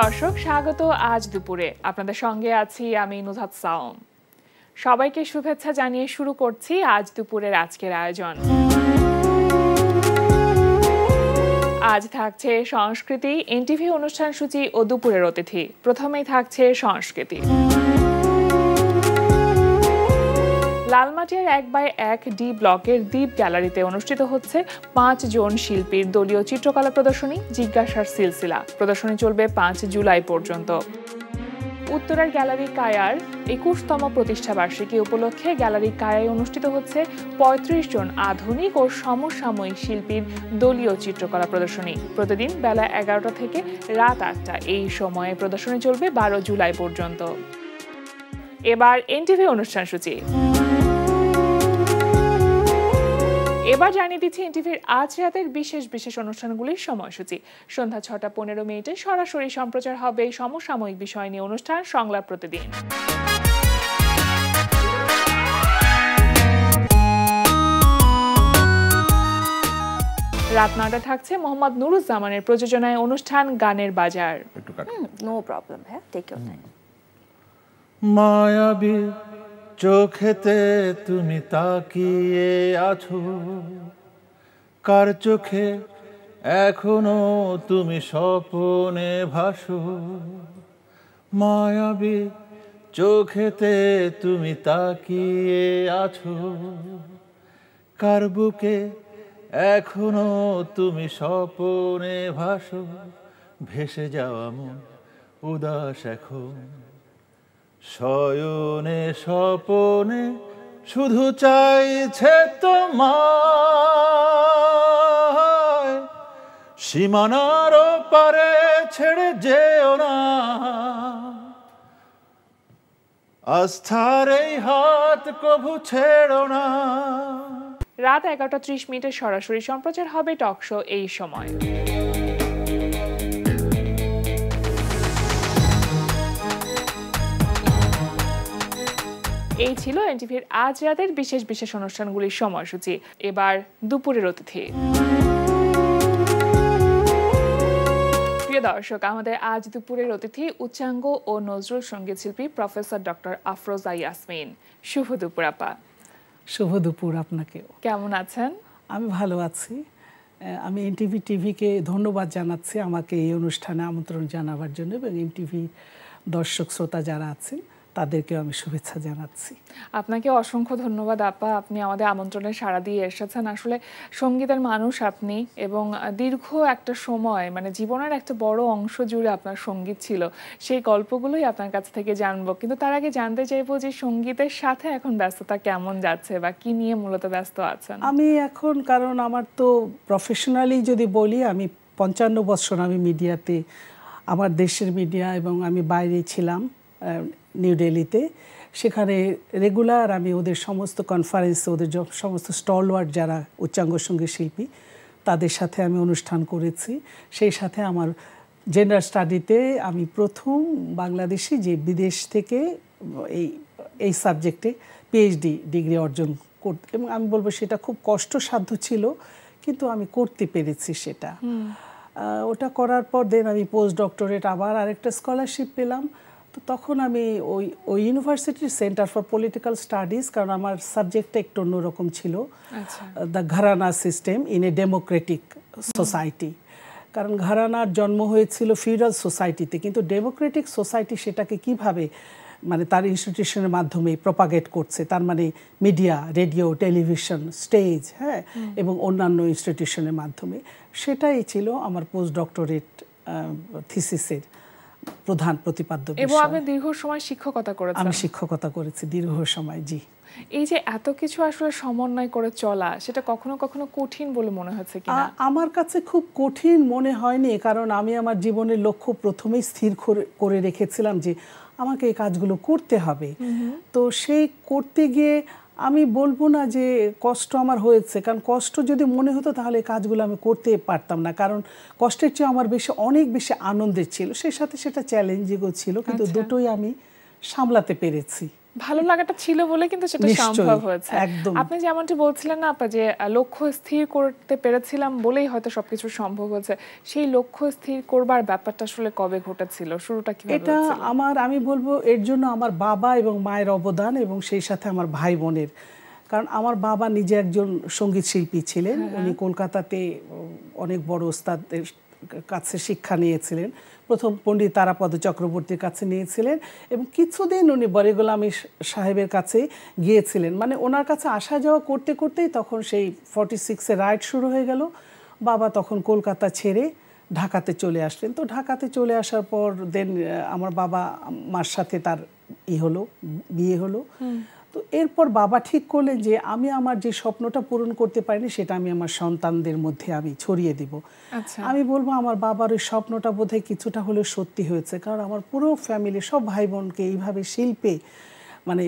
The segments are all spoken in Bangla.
দর্শক, স্বাগত আজ দুপুরে। আপনাদের সঙ্গে আছি আমি নুজহাত সাওম। সবাইকে শুভেচ্ছা জানিয়ে শুরু করছি আজ দুপুরের আজকের আয়োজন। আজ থাকছে সংস্কৃতি, এনটিভি অনুষ্ঠান সূচি ও দুপুরের অতিথি। প্রথমেই থাকছে সংস্কৃতি। লালমাটিয়ার 1/1 ব্লকের দ্বীপ গ্যালারিতে অনুষ্ঠিত হচ্ছে 5 জন শিল্পীর দলীয় চিত্রকলা প্রদর্শনী জিজ্ঞাসার সিলসিলা। প্রদর্শনী চলবে 5 জুলাই পর্যন্ত। উত্তরার গ্যালারি কায়ার 21তম প্রতিষ্ঠা বার্ষিকী উপলক্ষে গ্যালারি কায়ায় অনুষ্ঠিত হচ্ছে 35 জন আধুনিক ও সমসাময়িক শিল্পীর দলীয় চিত্রকলা প্রদর্শনী। প্রতিদিন বেলা 11টা থেকে রাত 8টা এই সময়ে প্রদর্শনী চলবে 12 জুলাই পর্যন্ত। এবার এনটিভি অনুষ্ঠান সূচি। এবার জানিয়ে দিচ্ছি এনটিভির আজ রাতের বিশেষ বিশেষ অনুষ্ঠানগুলির সময়সূচি। সন্ধ্যা 6:15 সরাসরি সম্প্রচার হবে সমসাময়িক বিষয় নিয়ে অনুষ্ঠান সংলাপ প্রতিদিন। রাত 9টায় থাকছে মোহাম্মদ নুরুজ্জামানের প্রযোজনায় অনুষ্ঠান গানের বাজার। নো প্রবলেম, হ্যাঁ, টেক ইওর টাইম। মায়াবী চোখেতে তুমি তাকিয়ে আছো, কার চোখে এখনো তুমি স্বপ্নে ভাসো। মায়াবী চোখেতে তুমি তাকিয়ে আছো, কার বুকে এখনো তুমি স্বপ্নে ভাসো। ভেসে যাওয়া মন উদাস এখন, শয়নে স্বপনে শুধু চাইছে তোমায়। সীমানার পারে ছেড়ে যেও না, আস্থার এই হাত কভু ছেড়ো না। রাত 11:30 সরাসরি সম্প্রচার হবে টক শো এই সময়। এই ছিল এনটিভির আজ রাতের বিশেষ বিশেষ অনুষ্ঠানগুলির সময়সূচি। এবার দুপুরের অতিথি। প্রিয় দর্শক, আমাদের আজ দুপুরের অতিথি উচ্চাঙ্গ ও নজরুল সঙ্গীত শিল্পী প্রফেসর ডক্টর আফরোজা ইয়াসমিন। শুভ দুপুর আপা। শুভ দুপুর আপনাকেও। কেমন আছেন? আমি ভালো আছি। আমি এনটিভি টিভিকে ধন্যবাদ জানাচ্ছি আমাকে এই অনুষ্ঠানে আমন্ত্রণ জানাবার জন্য, এবং এনটিভি দর্শক শ্রোতা যারা আছেন তাদেরকেও আমি শুভেচ্ছা জানাচ্ছি। আপনাকে অসংখ্য ধন্যবাদ আপা, আপনি আমাদের আমন্ত্রণে সাড়া দিয়ে এসেছেন। আসলে সঙ্গীতের মানুষ আপনি, এবং দীর্ঘ একটা সময় মানে জীবনের একটা বড় অংশ জুড়ে আপনার সঙ্গীত ছিল। সেই গল্পগুলোই আপনার কাছ থেকে জানবো, কিন্তু তার আগে জানতে চাইবো যে সঙ্গীতের সাথে এখন ব্যস্ততা কেমন যাচ্ছে বা কি নিয়ে মূলত ব্যস্ত আছেন? আমি এখন, কারণ আমার তো প্রফেশনালি যদি বলি, আমি 55 বছর আমি মিডিয়াতে, আমার দেশের মিডিয়া, এবং আমি বাইরে ছিলাম নিউ দিল্লিতে। সেখানে রেগুলার আমি ওদের সমস্ত কনফারেন্সে, ওদের সমস্ত স্টলওয়ার্ড যারা উচ্চাঙ্গ সঙ্গীত শিল্পী, তাদের সাথে আমি অনুষ্ঠান করেছি। সেই সাথে আমার জেন্ডার স্টাডিতে আমি প্রথম বাংলাদেশি যে বিদেশ থেকে এই সাবজেক্টে পিএইচডি ডিগ্রি অর্জন করতে, এবং আমি বলবো সেটা খুব কষ্টসাধ্য ছিল, কিন্তু আমি করতে পেরেছি সেটা। ওটা করার পর দেন আমি পোস্ট ডক্টরেট আবার আরেকটা স্কলারশিপ পেলাম। তো তখন আমি ওই ইউনিভার্সিটির সেন্টার ফর পলিটিক্যাল স্টাডিজ, কারণ আমার সাবজেক্টটা একটু অন্যরকম ছিল, the gharana system in a democratic society. কারণ ঘরানার জন্ম হয়েছিল ফিউডাল সোসাইটিতে, কিন্তু ডেমোক্রেটিক সোসাইটি সেটাকে কিভাবে মানে তার ইনস্টিটিউশনের মাধ্যমে প্রপাগেট করছে, তার মানে মিডিয়া, রেডিও, টেলিভিশন, স্টেজ, হ্যাঁ, এবং অন্যান্য ইনস্টিটিউশনের মাধ্যমে। সেটাই ছিল আমার পোস্ট ডক্টরেট থিসিসের প্রধান প্রতিপাদ্য বিষয়। এবং আপনি দীর্ঘ সময় শিক্ষকতা করেছেন। আমি শিক্ষকতা করেছি দীর্ঘ সময়, জি। এই যে এত কিছু আসলে সমন্বয় করে চলা, সেটা কখনো কখনো কঠিন বলে মনে হচ্ছে কিনা? আমার কাছে খুব কঠিন মনে হয়নি, কারণ আমি আমার জীবনের লক্ষ্য প্রথমেই স্থির করে রেখেছিলাম যে আমাকে এই কাজগুলো করতে হবে। তো সেই করতে গিয়ে আমি বলবো না যে কষ্ট আমার হয়েছে, কারণ কষ্ট যদি মনে হতো তাহলে এই কাজগুলো আমি করতে পারতাম না, কারণ কষ্টের চেয়ে আমার অনেক বেশি আনন্দের ছিল, সেই সাথে সেটা চ্যালেঞ্জিংও ছিল, কিন্তু দুটোই আমি সামলাতে পেরেছি। ভালো লাগাটা ছিল বলে কিন্তু সেটা নিশ্চয়ই, সম্ভব হয়েছে। একদম। আপনি যেমনটি বলছিলেন না আপা যে লক্ষ্য স্থির করতে পেরেছিলাম বলেই হয়তো সবকিছু সম্ভব হয়েছে, সেই লক্ষ্য স্থির করবার ব্যাপারটা আসলে কবে ঘটেছিল, শুরুটা কিভাবে এটা হয়েছিল? আমি বলবো এর জন্য আমার বাবা এবং মায়ের অবদান এবং সেই সাথে আমার ভাই বোনের। কারণ আমার বাবা নিজে একজন সঙ্গীত শিল্পী ছিলেন, উনি কলকাতাতে অনেক বড় ওস্তাদের কাছে শিক্ষা নিয়েছিলেন। প্রথম পণ্ডিত তারাপদ চক্রবর্তীর কাছে নিয়েছিলেন এবং কিছুদিন উনি বড় গোলামী সাহেবের কাছে গিয়েছিলেন। মানে ওনার কাছে আসা যাওয়া করতে করতেই তখন সেই 46-এ রাইট শুরু হয়ে গেল। বাবা তখন কলকাতা ছেড়ে ঢাকাতে চলে আসলেন। তো ঢাকাতে চলে আসার পর দেন আমার বাবা মার সাথে তার বিয়ে হলো। তো এরপর বাবা ঠিক করলেন যে আমি আমার যে স্বপ্নটা পূরণ করতে পারিনি সেটা আমি আমার সন্তানদের মধ্যে আমি ছড়িয়ে দিব। আমি বলবো আমার বাবার ওই স্বপ্নটা বোধহয় কিছুটা হলেও সত্যি হয়েছে, কারণ আমার পুরো ফ্যামিলি সব ভাই বোনকে এইভাবে শিল্পে মানে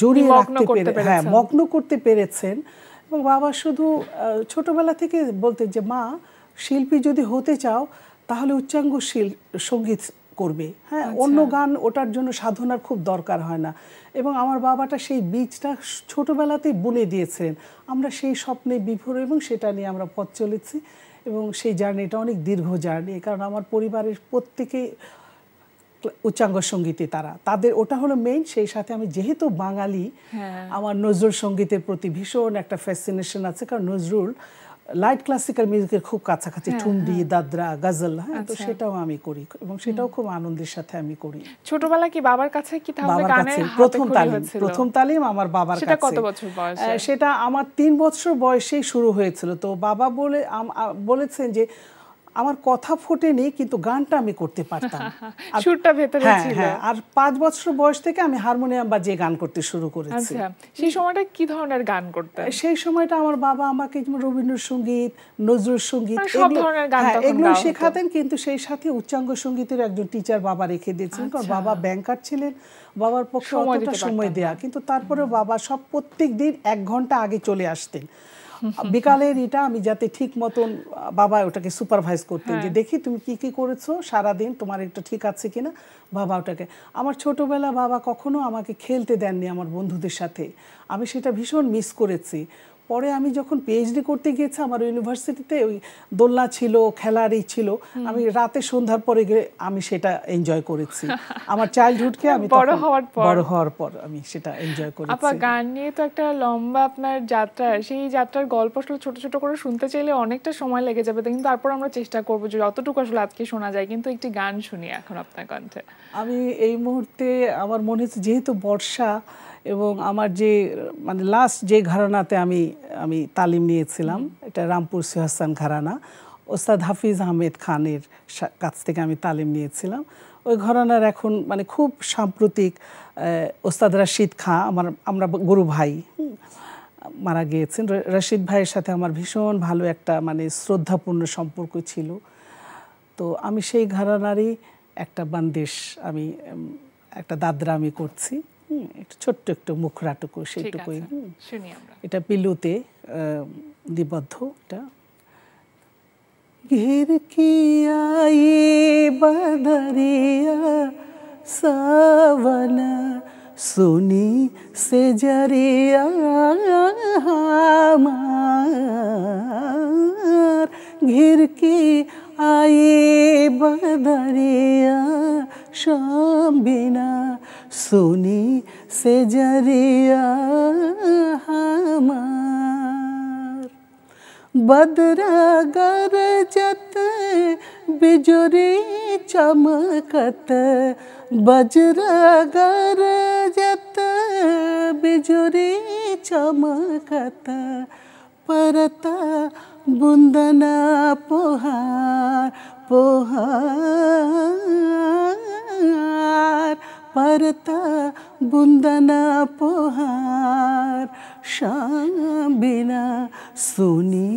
জড়িয়ে রাখতে মগ্ন করতে পেরেছেন। এবং বাবা শুধু ছোটবেলা থেকে বলতেন যে মা, শিল্পী যদি হতে চাও তাহলে উচ্চাঙ্গ সঙ্গীত করবে, হ্যাঁ, অন্য গান ওটার জন্য সাধনার খুব দরকার হয় না। এবং আমার বাবাটা সেই বীজটা ছোটবেলাতেই বুনে দিয়েছিলেন। আমরা সেই স্বপ্নে বিভোর এবং সেটা নিয়ে আমরা পথ চলেছি এবং সেই জার্নিটা অনেক দীর্ঘ জার্নি। কারণ আমার পরিবারের প্রত্যেকে উচ্চাঙ্গ সঙ্গীতে তাদের ওটা হলো মেইন। সেই সাথে আমি যেহেতু বাঙালি, আমার নজরুল সঙ্গীতের প্রতি ভীষণ একটা ফ্যাসিনেশন আছে, কারণ নজরুল লাইট ক্লাসিক্যাল মিউজিকের খুব কাছাকাছি, ঠুমরি, দাদরা, গজল, হ্যাঁ, তো সেটাও আমি করি এবং সেটাও খুব আনন্দের সাথে আমি করি। ছোটবেলায় কি বাবার কাছে কি তাহলে গানের প্রথম তালিম আমার বাবার কাছে। সেটা কত বছর বয়সে? সেটা আমার 3 বছর বয়সেই শুরু হয়েছিল। তো বাবা বলেছেন যে আমার কথা ফোটেনি কিন্তু গানটা আমি করতে পারতাম, সুরটা ভেতরে ছিল। আর 5 বছর বয়স থেকে আমি হারমোনিয়াম বাজিয়ে গান করতে শুরু করেছি। আচ্ছা, সেই সময়টা কি ধরনের গান করতেন? সেই সময়টা আমার বাবা আমাকে রবীন্দ্রসঙ্গীত, নজরুল সঙ্গীত, সব ধরনের গান এগুলো শেখাতেন। কিন্তু সেই সাথে উচ্চাঙ্গ সঙ্গীতের একজন টিচার বাবা রেখে দিয়েছিলেন, কারণ বাবা ব্যাংকার ছিলেন, বাবার পক্ষে অতটা সময় দেয়া। কিন্তু তারপরে বাবা প্রত্যেক দিন 1 ঘন্টা আগে চলে আসতেন। বিকালের এটা আমি যাতে ঠিক মতন, বাবা ওটাকে সুপারভাইজ করতেন যে দেখি তুমি কি কি করেছো সারাদিন, তোমার এটা ঠিক আছে কিনা। বাবা ওটাকে, আমার ছোটবেলা বাবা কখনো আমাকে খেলতে দেননি আমার বন্ধুদের সাথে, আমি সেটা ভীষণ মিস করেছি। পরে আমি যখন পিএইচডি করতে গিয়েছি আমার ইউনিভার্সিটিতে ওই দোলনা ছিল, খেলারই ছিল, আমি রাতে সন্ধ্যার পরে গিয়ে আমি সেটা এনজয় করেছি। আমার চাইল্ডহুডকে আমি বড় হওয়ার পর আমি সেটা এনজয় করেছি। আপা, গান নিয়ে তো একটা লম্বা আপনার যাত্রা, সেই যাত্রার গল্প আসলে ছোট ছোট করে শুনতে চাইলে অনেকটা সময় লেগে যাবে, কিন্তু তারপর আমরা চেষ্টা করবো যে যতটুকু আসলে আজকে শোনা যায়। কিন্তু একটি গান শুনি এখন আপনার কণ্ঠে। আমি এই মুহূর্তে আমার মনে হচ্ছে যেহেতু বর্ষা এবং আমার যে মানে লাস্ট যে ঘরানাতে আমি তালিম নিয়েছিলাম, এটা রামপুর সিহাসান ঘরানা, ওস্তাদ হাফিজ আহমেদ খানের কাছ থেকে আমি তালিম নিয়েছিলাম। ওই ঘরানার এখন মানে খুব সাম্প্রতিক ওস্তাদ রশিদ খাঁ, আমরা গুরু ভাই, মারা গিয়েছেন। রশিদ ভাইয়ের সাথে আমার ভীষণ ভালো একটা মানে শ্রদ্ধাপূর্ণ সম্পর্ক ছিল। তো আমি সেই ঘরানারই একটা বান্দিশ, আমি একটা দাদরা আমি করছি, একটু ছোট্ট একটু মুখরাটুকু, সেইটুকুই। এটা পিলুতে নিবদ্ধ। এটা ঘির কি আই বদরিয়া সাवन सुनी से जरिया हमार, घिर की आए बदरिया शाम बिना सुनी से जरिया हमार, बदरा गरजत बिजुरी चमकत, बजरा गरजत बिजुरी चमकत, परता बुंदना पोहार पोहार, परता बुंदना पोहार, शाम बिना सुनी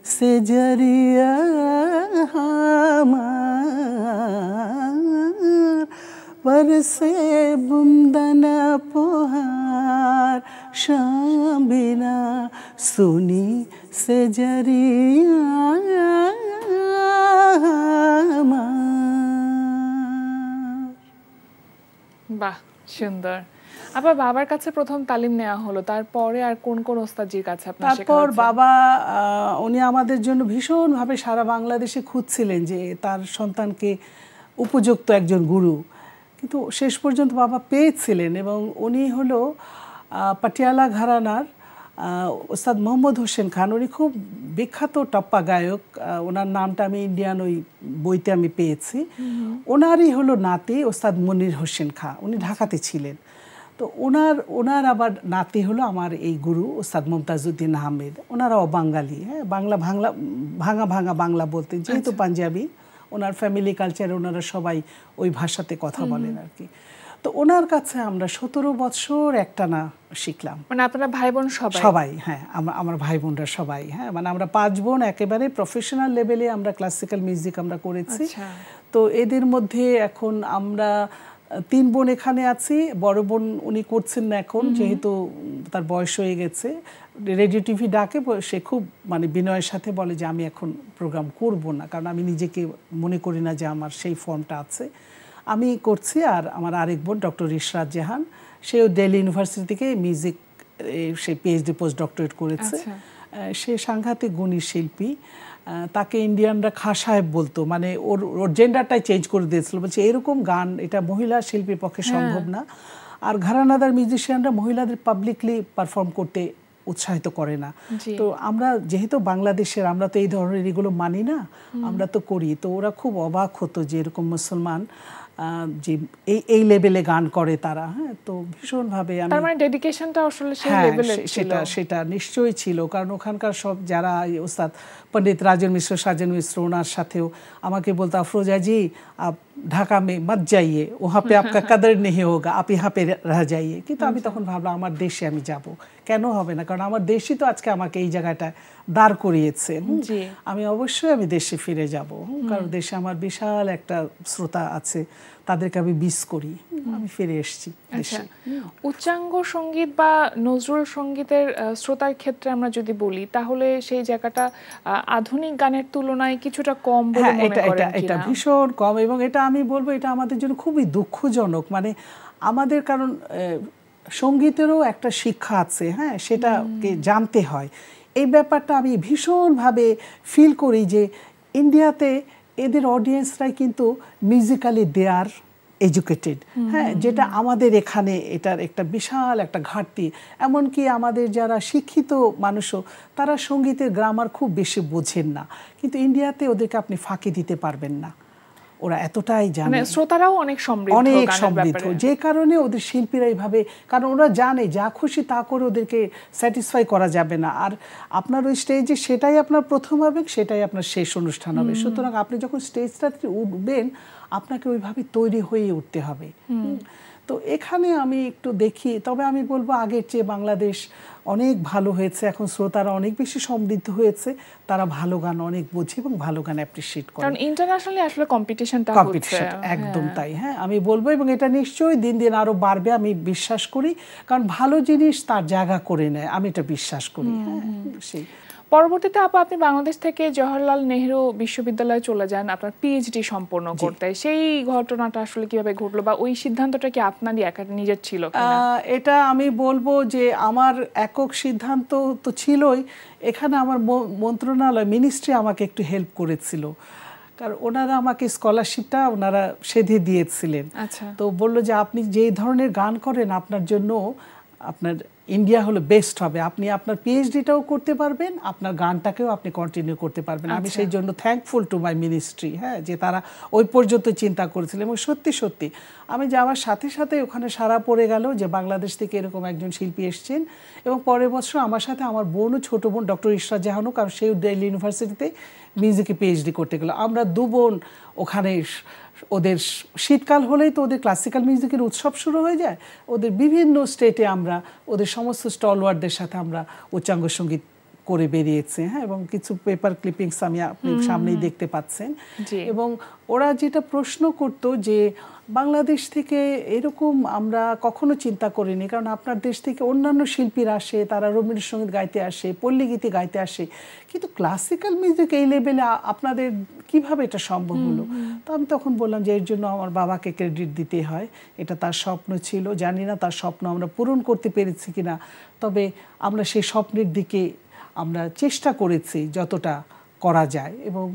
से जरिया हमार, बरसे बुंदना पोहार, शाम बिना सुनी से जरिया हमार। বাহ, সুন্দর। আবার বাবার কাছে প্রথম তালিম নেওয়া হলো, তারপরে আর কোন কোন ওস্তাদজির কাছে আপনার শেখা তারপর হয়েছে? বাবা উনি আমাদের জন্য ভীষণভাবে সারা বাংলাদেশে খুঁজছিলেন যে তার সন্তানকে উপযুক্ত একজন গুরু, কিন্তু শেষ পর্যন্ত বাবা পেয়েছিলেন। এবং উনি হলো পাটিয়ালা ঘরানার ওস্তাদ মোহাম্মদ হোসেন খান। উনি খুব বিখ্যাত টপ্পা গায়ক, ওনার নামটা আমি ইন্ডিয়ান ওই বইতে আমি পেয়েছি। ওনারই হলো নাতি ওস্তাদ মনির হোসেন খান, উনি ঢাকাতে ছিলেন। তো ওনার আবার নাতি হলো আমার এই গুরু ওস্তাদ মুমতাজউদ্দিন আহমেদ। ওনারাও বাঙালি, হ্যাঁ, বাংলা ভাঙা ভাঙা বাংলা বলতেন, যেহেতু পাঞ্জাবি, ওনার ফ্যামিলি কালচারে ওনারা সবাই ওই ভাষাতে কথা বলেন আর কি। তো ওনার কাছে আমরা 17 বছর একটানা শিখলাম। মানে আপনারা ভাই বোন সবাই, হ্যাঁ, আমার ভাই বোনরা সবাই, হ্যাঁ, মানে আমরা 5 বোন একেবারে প্রফেশনাল লেভেলে আমরা ক্লাসিক্যাল মিউজিক আমরা করেছি। তো এদের মধ্যে এখন আমরা 3 বোন এখানে আছি। বড় বোন উনি করছেন না এখন, যেহেতু তার বয়স হয়ে গেছে। রেডিও টিভি ডাকে, সে খুব মানে বিনয়ের সাথে বলে যে আমি এখন প্রোগ্রাম করব না, কারণ আমি নিজেকে মনে করি না যে আমার সেই ফর্মটা আছে। আমি করছি। আর আমার আরেক বোন ডক্টর ইশরাত জাহান, সেও দিল্লি ইউনিভার্সিটি থেকে মিউজিক সে পিএইচডি পোস্ট ডক্টরেট করেছে। সে সাংঘাতিক গুণী শিল্পী। তাকে ইন্ডিয়ানরা খাঁ সাহেব বলতো, মানে ওর জেন্ডারটাই চেঞ্জ করে দিয়েছিল, বলছে এরকম গান এটা মহিলা শিল্পীর পক্ষে সম্ভব না। আর ঘরানাদার মিউজিশিয়ানরা মহিলাদের পাবলিকলি পারফর্ম করতে উৎসাহিত করে না। তো আমরা যেহেতু বাংলাদেশের, আমরা তো এই ধরনের এগুলো মানি না, আমরা তো করি। তো ওরা খুব অবাক হতো যে এরকম মুসলমান যে এই লেভেলে গান করে তারা। হ্যাঁ, তো ভীষণভাবে আমি, তার মানে ডেডিকেশনটা আসলে সেই লেভেলে ছিল। সেটা নিশ্চয়ই ছিল, কারণ ওখানকার সব যারা ওস্তাদ पंडित राजन मिश्र साजन मिश्र ওনার সাথেও আমাকে বলতো अफरोजा जी आप ঢাকা में मत जाइए, वहाँ पे आपका कदर नहीं होगा, आप यहाँ पे रह जाइए। কিন্তু আমি তখন ভাবলাম আমার দেশে আমি যাব, কেন হবে না, কারণ আমার দেশই তো আজকে আমাকে এই জায়গাটা দাঁড় করিয়েছে। আমি অবশ্যই আমি দেশে ফিরে যাব, কারণ দেশে আমার বিশাল একটা শ্রোতা আছে, তাদেরকে আমি মিস করি। আমি ফিরে এসেছি দেশে। উচ্চাঙ্গ সঙ্গীত বা নজরুল সঙ্গীতের শ্রোতার ক্ষেত্রে আমরা যদি বলি, তাহলে সেই জায়গাটা আধুনিক গানের তুলনায় কিছুটা কম বলে মনে করেন কিনা? এটা ভীষণ কম, এবং এটা আমি বলবো এটা আমাদের জন্য খুবই দুঃখজনক। মানে আমাদের, কারণ সঙ্গীতেরও একটা শিক্ষা আছে, হ্যাঁ, সেটাকে জানতে হয়। এই ব্যাপারটা আমি ভীষণভাবে ফিল করি যে ইন্ডিয়াতে এদের অডিয়েন্সরাই কিন্তু মিউজিক্যালি দে আর এডুকেটেড, হ্যাঁ, যেটা আমাদের এখানে এটার একটা বিশাল একটা ঘাটতি। এমনকি আমাদের যারা শিক্ষিত মানুষও, তারা সঙ্গীতের গ্রামার খুব বেশি বোঝেন না, কিন্তু ইন্ডিয়াতে ওদেরকে আপনি ফাঁকি দিতে পারবেন না, ওরা এতটাই জানে। শ্রোতারাও অনেক সমৃদ্ধ, যে কারণে ওদের শিল্পীরা এইভাবে, কারণ ওরা জানে যা খুশি তা করে ওদেরকে স্যাটিসফাই করা যাবে না। আর আপনার ওই স্টেজে সেটাই আপনার প্রথম হবে, সেটাই আপনার শেষ অনুষ্ঠান হবে। সুতরাং আপনি যখন স্টেজটাতে উঠবেন, আপনাকে ওইভাবে তৈরি হয়ে উঠতে হবে। তো এখানে আমি একটু দেখি, তবে আমি বলবো আগের চেয়ে বাংলাদেশ অনেক ভালো হয়েছে। এখন শ্রোতারা অনেক বেশি সমৃদ্ধ হয়েছে, তারা ভালো গান অনেক বোঝে এবং ভালো গান অ্যাপ্রিশিয়েট করে। কারণ ইন্টারন্যাশনালি আসলে কম্পিটিশনটা একদম তাই। হ্যাঁ, আমি বলবো, এবং এটা নিশ্চয়ই দিন দিন আরো বাড়বে, আমি বিশ্বাস করি, কারণ ভালো জিনিস তার জায়গা করে নেয়, আমি এটা বিশ্বাস করি। হ্যাঁ, সেই পরবর্তীতে আপনি বাংলাদেশ থেকে জওহরলাল নেহরু বিশ্ববিদ্যালয়ে চলে যান আপনার পিএইচডি সম্পন্ন করতে। সেই ঘটনাটা আসলে কিভাবে ঘটলো, বা ওই সিদ্ধান্তটা কি আপনারই একা নিজের ছিল কিনা? এটা আমি বলবো যে আমার একক সিদ্ধান্ত তো ছিলই, এখানে আমার মন্ত্রণালয় মিনিস্ট্রি আমাকে একটু হেল্প করেছিল, কারণ ওনারা আমাকে স্কলারশিপটা ওনারা সেধে দিয়েছিলেন। তো বললো যে আপনি যেই ধরনের গান করেন, আপনার জন্য আপনার ইন্ডিয়া হলো বেস্ট হবে, আপনি আপনার পিএইচডিটাও করতে পারবেন, আপনার গানটাকেও আপনি কন্টিনিউ করতে পারবেন। আমি সেই জন্য থ্যাঙ্কফুল টু মাই মিনিস্ট্রি, হ্যাঁ, যে তারা ওই পর্যন্ত চিন্তা করেছিলেন। এবং সত্যি সত্যি আমি যাওয়ার সাথে সাথে ওখানে সাড়া পড়ে গেল যে বাংলাদেশ থেকে এরকম একজন শিল্পী এসছেন। এবং পরের বছর আমার সাথে আমার বোনও, ছোটো বোন ডক্টর ইশরাত জাহানও, কারণ সেও দিল্লি ইউনিভার্সিটিতে মিউজিকে পিএইচডি করতে গেল। আমরা 2 বোন ওখানে, ওদের শীতকাল হলেই তো ওদের ক্লাসিক্যাল মিউজিকের উৎসব শুরু হয়ে যায়। ওদের বিভিন্ন স্টেটে আমরা ওদের সমস্ত স্টলওয়ার্ডদের সাথে আমরা উচ্চাঙ্গ সঙ্গীত করে বেরিয়েছে, হ্যাঁ, এবং কিছু পেপার ক্লিপিংস আমি আপনি সামনেই দেখতে পাচ্ছেন। এবং ওরা যেটা প্রশ্ন করতো যে বাংলাদেশ থেকে এরকম আমরা কখনো চিন্তা করিনি, কারণ আপনার দেশ থেকে অন্যান্য শিল্পীরা আসে, তারা রবীন্দ্রসঙ্গীত গাইতে আসে, পল্লীগীতি গাইতে আসে, কিন্তু ক্লাসিক্যাল মিউজিক এই লেভেলে আপনাদের কিভাবে এটা সম্ভব হলো? তো আমি তখন বললাম যে এর জন্য আমার বাবাকে ক্রেডিট দিতে হয়, এটা তার স্বপ্ন ছিল, জানি না তার স্বপ্ন আমরা পূরণ করতে পেরেছি কিনা, তবে আমরা সেই স্বপ্নের দিকে আমরা চেষ্টা করেছি যতটা করা যায়। এবং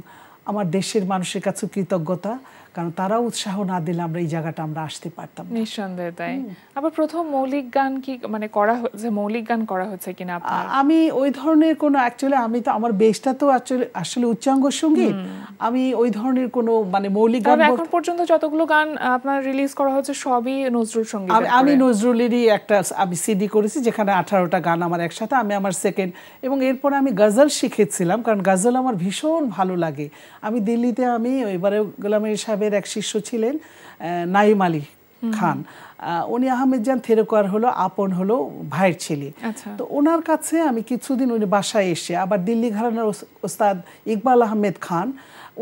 আমার দেশের মানুষের কাছে কৃতজ্ঞতা, কারণ তারা উৎসাহ না দিলে আমরা এই জায়গাটা আমরা আসতে পারতাম না। নিঃসন্দেহে তাই। আবার প্রথম মৌলিক গান কি মানে করা হয়েছে, মৌলিক গান করা হয়েছে কিনা আপনার? আমি ওই ধরনের কোনো অ্যাকচুয়ালি আমি তো আমার বেসটা তো আসলে উচ্চাঙ্গ সঙ্গীত, আমি ওই ধরনের কোনো মানে মৌলিক গান এখন পর্যন্ত যতগুলো গান আপনার রিলিজ করা হয়েছে সবই নজরুল সঙ্গীত। আমি নজরুলেরই একটা আমি সিডি করেছি যেখানে 18টা গান আমার একসাথে, আমি আমার সেকেন্ড, এবং এরপরে আমি গজল শিখেছিলাম, কারণ গজল আমার ভীষণ ভালো লাগে। আমি দিল্লিতে আমি এবারে গোলাম আলী সাহেবের এক শিষ্য ছিলেন নাইম আলী খান, উনি আহমেদ জান থেরকার হলো আপন হলো ভাইয়ের ছেলে। তো ওনার কাছে আমি কিছুদিন উনি বাসায় এসে, আবার দিল্লি ঘরানার ওস্তাদ ইকবাল আহমেদ খান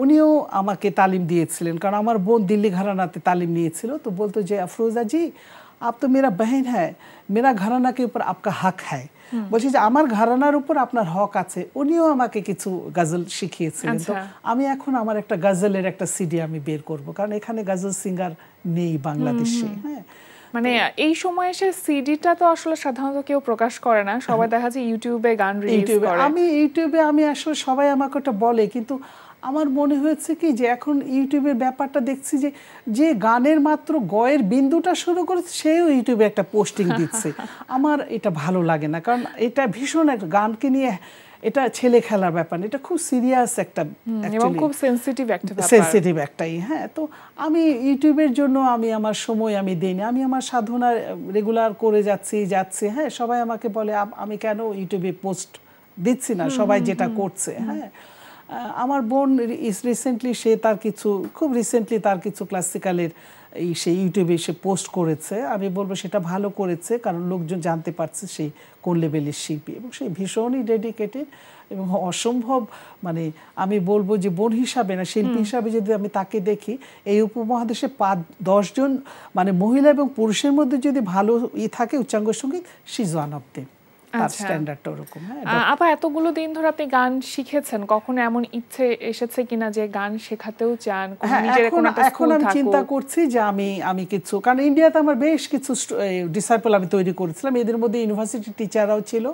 উনিও আমাকে তালিম দিয়েছিলেন, কারণ আমার বোন দিল্লি ঘরানাতে তালিম নিয়েছিল। তো বলতো যে আফরোজা জি আপ তো মেরা বহন হ্যায়, মেরা ঘরানা কে উপর আপকা হক হ্যায়, বলছি যে আমার ঘরানার উপর আপনার হক আছে। উনিও আমাকে কিছু গজল শিখিয়েছিলেন। তো আমি এখন আমার একটা গজলের একটা সিডি আমি বের করব, কারণ এখানে গজল সিঙ্গার নেই বাংলাদেশে। হ্যাঁ, মানে এই সময় এসে সিডিটা তো আসলে সাধারণত কেউ প্রকাশ করে না, সবাই দেখা যায় ইউটিউবে গান রিলিজ করে। আমি ইউটিউবে আমি আসলে সবাই আমাকে ওটা বলে, কিন্তু আমার মনে হয়েছে কি যে এখন ইউটিউবের ব্যাপারটা দেখছি যে যে গানের মাত্র গয়ের বিন্দুটা শুরু করেছে সেও ইউটিউবে একটা পোস্টিং দিচ্ছে। আমার এটা ভালো লাগে না, কারণ এটা ভীষণ একটা গানকে নিয়ে এটা ছেলে খেলার ব্যাপার, এটা খুব সিরিয়াস একটা এবং খুব সেনসিটিভ একটা ব্যাপার, সেনসিটিভ একটাই। হ্যাঁ, তো আমি ইউটিউবের জন্য আমি আমার সময় আমি দেইনি, আমি আমার সাধনা রেগুলার করে যাচ্ছি। হ্যাঁ, সবাই আমাকে বলে আমি কেন ইউটিউবে পোস্ট দিচ্ছি না, সবাই যেটা করছে। হ্যাঁ, আমার বোন রিসেন্টলি সে খুব রিসেন্টলি তার কিছু ক্লাসিক্যালের সেই ইউটিউবে সে পোস্ট করেছে। আমি বলবো সেটা ভালো করেছে, কারণ লোকজন জানতে পারছে সেই কোন লেভেলের শিল্পী, এবং সেই ভীষণই ডেডিকেটেড এবং অসম্ভব, মানে আমি বলবো যে বোন হিসাবে না, শিল্পী হিসাবে যদি আমি তাকে দেখি, এই উপমহাদেশে 5-10 জন মানে মহিলা এবং পুরুষের মধ্যে যদি ভালো থাকে উচ্চাঙ্গ সঙ্গীত, she is one of them. আপা এতগুলো দিন ধরে আপনি গান শিখেছেন, কখনো এমন ইচ্ছে এসেছে কিনা যে গান শেখাতেও চান? এখন আমি চিন্তা করছি যে আমি কিছু, কারণ ইন্ডিয়াতে আমার বেশ কিছু ডিসাইপল আমি তৈরি করেছিলাম, এদের মধ্যে ইউনিভার্সিটি টিচাররাও ছিল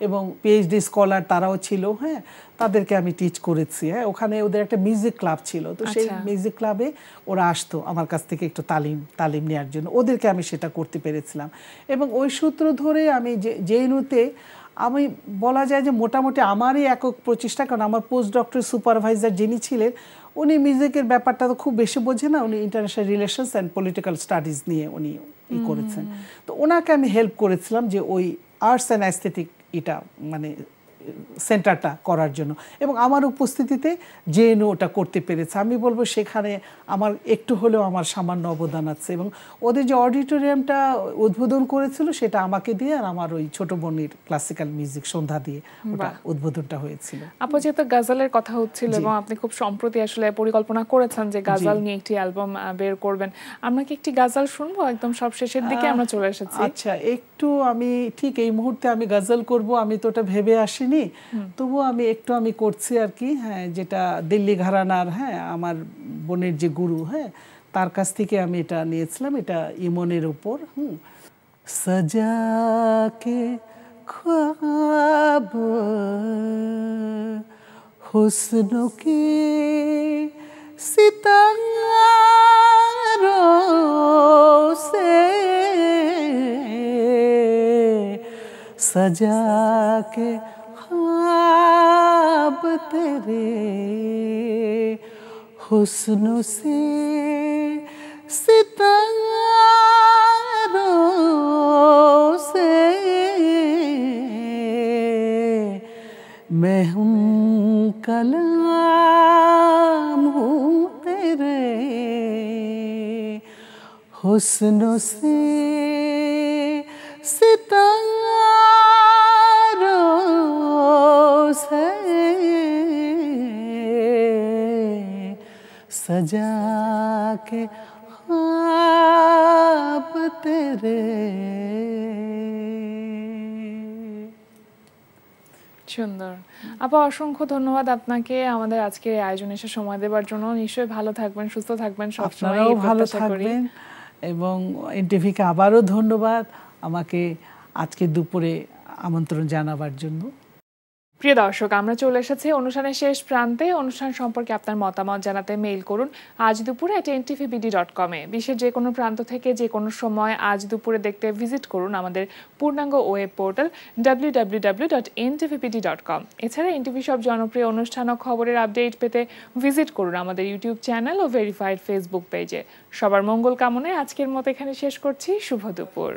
এবং পিএইচডি স্কলার তারাও ছিল। হ্যাঁ, তাদেরকে আমি টিচ করেছি। হ্যাঁ, ওখানে ওদের একটা মিউজিক ক্লাব ছিল, তো সেই মিউজিক ক্লাবে ওরা আসতো আমার কাছ থেকে একটু তালিম নেওয়ার জন্য, ওদেরকে আমি সেটা করতে পেরেছিলাম। এবং ওই সূত্র ধরে আমি জেএনইউতে আমি বলা যায় যে মোটামুটি আমারই একক প্রচেষ্টা, কারণ আমার পোস্ট ডক্টর সুপারভাইজার যিনি ছিলেন উনি মিউজিকের ব্যাপারটা তো খুব বেশি বোঝে না, উনি international relations and political studies নিয়ে উনি করেছেন। তো ওনাকে আমি হেল্প করেছিলাম যে ওই আর্টস অ্যান্ড অ্যাস্থেটিক এটা মানে সেন্টারটা করার জন্য, এবং আমার উপস্থিতিতে জেএনইউ ওটা করতে পেরেছে। আমি বলবো সেখানে আমার একটু হলেও আমার সামান্য অবদান আছে, এবং ওদের যে অডিটোরিয়ামটা উদ্বোধন করেছিল সেটা আমাকে দিয়ে আর আমার ওই ছোট বোনের ক্লাসিক্যাল মিউজিক সন্ধ্যা দিয়ে ওটা উদ্বোধনটা হয়েছিল। আপু, যেহেতু গজলের কথা হচ্ছিল এবং আপনি খুব সম্প্রতি আসলে পরিকল্পনা করেছেন যে গজল নিয়ে একটি অ্যালবাম বের করবেন, আমরা কি একটি গজল শুনবো? একদম সব শেষের দিকে আমরা চলে এসেছি। আচ্ছা, একটু আমি ঠিক এই মুহূর্তে আমি গজল করব আমি তো ওটা ভেবে আসিনি, তবুও আমি করছি আর কি। হ্যাঁ, যেটা দিল্লি ঘরানার, হ্যাঁ, আমার বোনের যে গুরু, হ্যাঁ, তার কাছ থেকে আমি এটা নিয়েছিলাম, এটা ইমনের উপর। সজাকে খ্বাব হুসন কে सितारों से सजा के ख्वाब तेरे हुस्न से सितारों से मैं हूँ कलाम हूँ तेरे हुस्न से सितारों के ख्वाब तेरे। সুন্দর আপা, অসংখ্য ধন্যবাদ আপনাকে আমাদের আজকে আয়োজনে এসে সময় দেওয়ার জন্য। নিশ্চয়ই ভালো থাকবেন, সুস্থ থাকবেন, সবসময় আপনারাও ভালো থাকবেন এবং এনটিভিকে আবারও ধন্যবাদ আমাকে আজকে দুপুরে আমন্ত্রণ জানাবার জন্য। প্রিয় দর্শক, আমরা চলে এসেছি অনুষ্ঠানের শেষ প্রান্তে। অনুষ্ঠান সম্পর্কে আপনার মতামত জানাতে মেইল করুন আজ দুপুরে @ntvbd.com এ। বিশ্বের যে কোনো প্রান্ত থেকে যে কোনো সময় আজ দুপুরে দেখতে ভিজিট করুন আমাদের পূর্ণাঙ্গ ওয়েব পোর্টাল www.ntvbd.com। এছাড়া এনটিভি সব জনপ্রিয় অনুষ্ঠান ও খবরের আপডেট পেতে ভিজিট করুন আমাদের ইউটিউব চ্যানেল ও ভেরিফাইড ফেসবুক পেজে। সবার মঙ্গল কামনায় আজকের মতো এখানে শেষ করছি। শুভ দুপুর।